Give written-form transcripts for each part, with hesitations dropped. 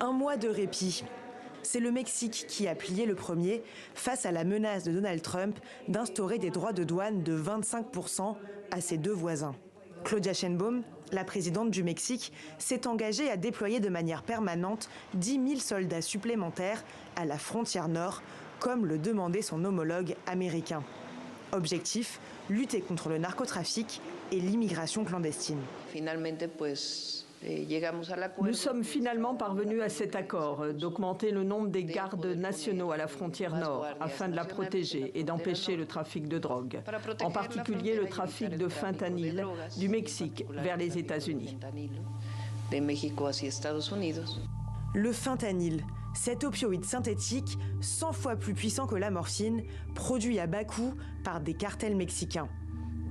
Un mois de répit. C'est le Mexique qui a plié le premier face à la menace de Donald Trump d'instaurer des droits de douane de 25% à ses deux voisins. Claudia Sheinbaum, la présidente du Mexique, s'est engagée à déployer de manière permanente 10 000 soldats supplémentaires à la frontière nord, comme le demandait son homologue américain. Objectif, lutter contre le narcotrafic et l'immigration clandestine. Nous sommes finalement parvenus à cet accord d'augmenter le nombre des gardes nationaux à la frontière nord afin de la protéger et d'empêcher le trafic de drogue, en particulier le trafic de fentanyl du Mexique vers les États-Unis. Le fentanyl, cet opioïde synthétique 100 fois plus puissant que la morphine, produit à bas coût par des cartels mexicains.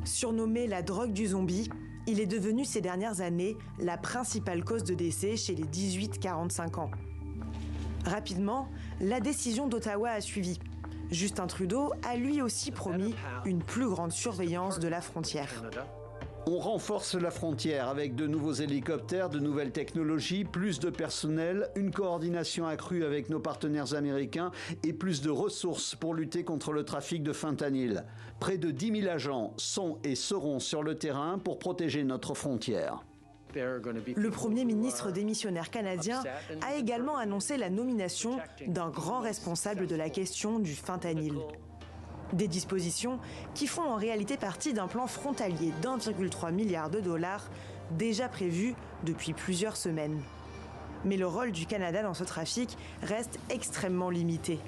Surnommé la drogue du zombie, il est devenu ces dernières années la principale cause de décès chez les 18-45 ans. Rapidement, la décision d'Ottawa a suivi. Justin Trudeau a lui aussi promis une plus grande surveillance de la frontière. On renforce la frontière avec de nouveaux hélicoptères, de nouvelles technologies, plus de personnel, une coordination accrue avec nos partenaires américains et plus de ressources pour lutter contre le trafic de fentanyl. Près de 10 000 agents sont et seront sur le terrain pour protéger notre frontière. Le Premier ministre démissionnaire canadien a également annoncé la nomination d'un grand responsable de la question du fentanyl. Des dispositions qui font en réalité partie d'un plan frontalier d'1,3 milliard de dollars déjà prévu depuis plusieurs semaines. Mais le rôle du Canada dans ce trafic reste extrêmement limité.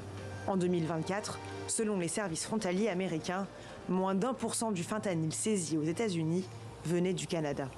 En 2024, selon les services frontaliers américains, moins d'1% du fentanyl saisi aux États-Unis venait du Canada.